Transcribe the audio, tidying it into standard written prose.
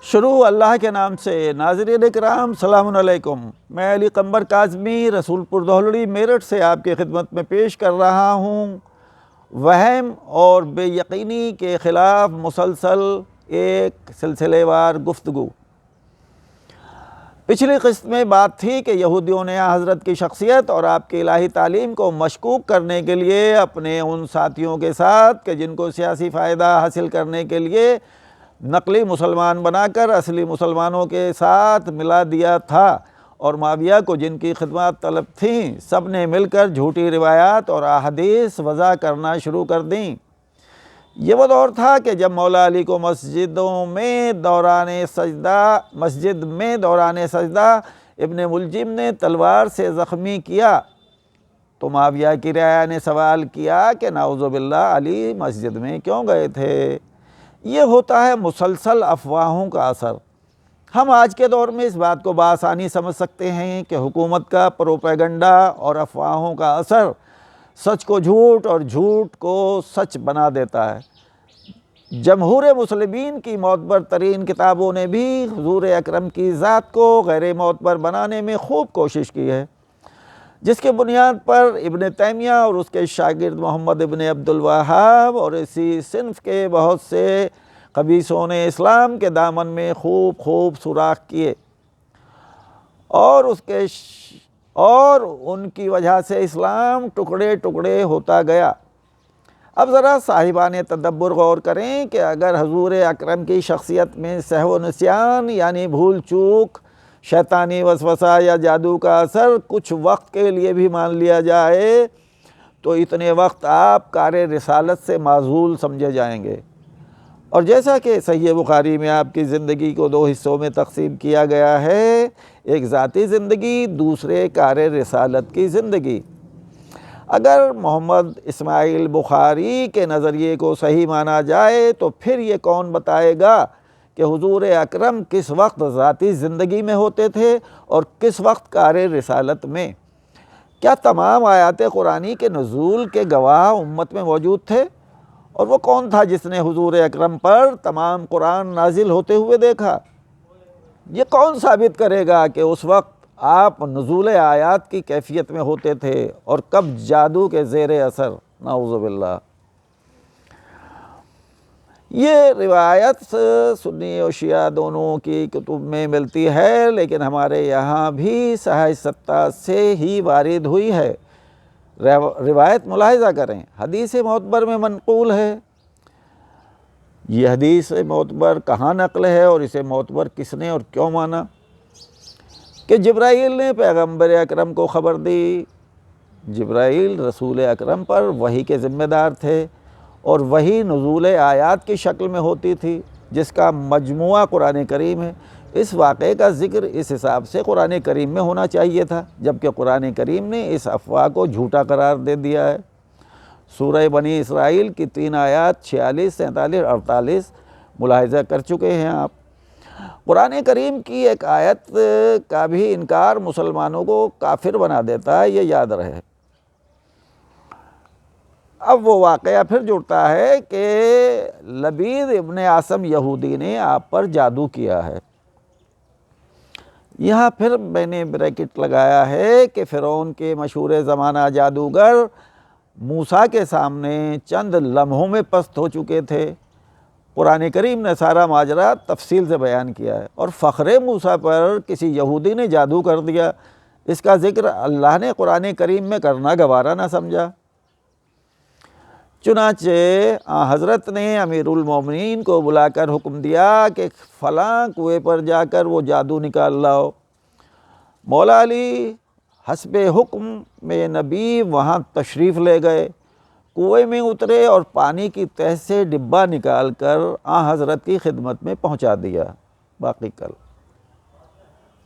شروع اللہ کے نام سے۔ ناظرین اکرام سلام علیکم، میں علی قمبر کاظمی رسول پور دہلڑی میرٹھ سے آپ کی خدمت میں پیش کر رہا ہوں وہم اور بے یقینی کے خلاف مسلسل ایک سلسلے وار گفتگو۔ پچھلی قسط میں بات تھی کہ یہودیوں نے حضرت کی شخصیت اور آپ کی الہی تعلیم کو مشکوک کرنے کے لیے اپنے ان ساتھیوں کے ساتھ کہ جن کو سیاسی فائدہ حاصل کرنے کے لیے نقلی مسلمان بنا کر اصلی مسلمانوں کے ساتھ ملا دیا تھا، اور معاویہ کو جن کی خدمات طلب تھیں، سب نے مل کر جھوٹی روایات اور احادیث وضع کرنا شروع کر دیں۔ یہ وہ دور تھا کہ جب مولا علی کو مسجد میں دوران سجدہ ابن ملجم نے تلوار سے زخمی کیا تو معاویہ کی رعایا نے سوال کیا کہ نعوذ باللہ علی مسجد میں کیوں گئے تھے؟ یہ ہوتا ہے مسلسل افواہوں کا اثر۔ ہم آج کے دور میں اس بات کو بآسانی سمجھ سکتے ہیں کہ حکومت کا پروپیگنڈا اور افواہوں کا اثر سچ کو جھوٹ اور جھوٹ کو سچ بنا دیتا ہے۔ جمہور مسلمین کی معتبر ترین کتابوں نے بھی حضور اکرم کی ذات کو غیر معتبر بنانے میں خوب کوشش کی ہے، جس کے بنیاد پر ابن تیمیہ اور اس کے شاگرد محمد ابن عبد الوہاب اور اسی صنف کے بہت سے خبیثوں نے اسلام کے دامن میں خوب سوراخ کیے، اور ان کی وجہ سے اسلام ٹکڑے ٹکڑے ہوتا گیا۔ اب ذرا صاحبان تدبر غور کریں کہ اگر حضور اکرم کی شخصیت میں سہو و نسیان یعنی بھول چوک، شیطانی وسوسہ یا جادو کا اثر کچھ وقت کے لیے بھی مان لیا جائے تو اتنے وقت آپ کار رسالت سے معزول سمجھے جائیں گے۔ اور جیسا کہ صحیح بخاری میں آپ کی زندگی کو 2 حصوں میں تقسیم کیا گیا ہے، ایک ذاتی زندگی، دوسرے کار رسالت کی زندگی۔ اگر محمد اسماعیل بخاری کے نظریے کو صحیح مانا جائے تو پھر یہ کون بتائے گا کہ حضور اکرم کس وقت ذاتی زندگی میں ہوتے تھے اور کس وقت کار رسالت میں؟ کیا تمام آیات قرآنی کے نزول کے گواہ امت میں موجود تھے؟ اور وہ کون تھا جس نے حضور اکرم پر تمام قرآن نازل ہوتے ہوئے دیکھا؟ یہ کون ثابت کرے گا کہ اس وقت آپ نزول آیات کی کیفیت میں ہوتے تھے اور کب جادو کے زیر اثر؟ نعوذ باللہ۔ یہ روایت سنی و شیعہ دونوں کی کتب میں ملتی ہے، لیکن ہمارے یہاں بھی صحیح ستہ سے ہی وارد ہوئی ہے۔ روایت ملاحظہ کریں، حدیث معتبر میں منقول ہے۔ یہ حدیث معتبر کہاں نقل ہے اور اسے معتبر کس نے اور کیوں مانا؟ کہ جبرائیل نے پیغمبر اکرم کو خبر دی۔ جبرائیل رسول اکرم پر وحی کے ذمہ دار تھے، اور وحی نزول آیات کی شکل میں ہوتی تھی جس کا مجموعہ قرآن کریم ہے۔ اس واقعے کا ذکر اس حساب سے قرآن کریم میں ہونا چاہیے تھا، جبکہ قرآن کریم نے اس افواہ کو جھوٹا قرار دے دیا ہے۔ سورہ بنی اسرائیل کی 3 آیات 46، 47، 48 ملاحظہ کر چکے ہیں آپ۔ قرآن کریم کی ایک آیت کا بھی انکار مسلمانوں کو کافر بنا دیتا ہے، یہ یاد رہے۔ اب وہ واقعہ پھر جڑتا ہے کہ لبید ابن عاصم یہودی نے آپ پر جادو کیا ہے۔ یہاں پھر میں نے بریکٹ لگایا ہے کہ فرعون کے مشہور زمانہ جادوگر موسیٰ کے سامنے چند لمحوں میں پست ہو چکے تھے۔ قرآن کریم نے سارا ماجرا تفصیل سے بیان کیا ہے، اور فخر موسیٰ پر کسی یہودی نے جادو کر دیا، اس کا ذکر اللہ نے قرآن کریم میں کرنا گوارا نہ سمجھا۔ چنانچہ حضرت نے امیر المومنین کو بلا کر حکم دیا کہ فلاں کنویں پر جا کر وہ جادو نکال لاؤ۔ مولا علی حسب حکم میں نبی وہاں تشریف لے گئے، کنویں میں اترے اور پانی کی تہ سے ڈبہ نکال کر حضرت کی خدمت میں پہنچا دیا۔ باقی کل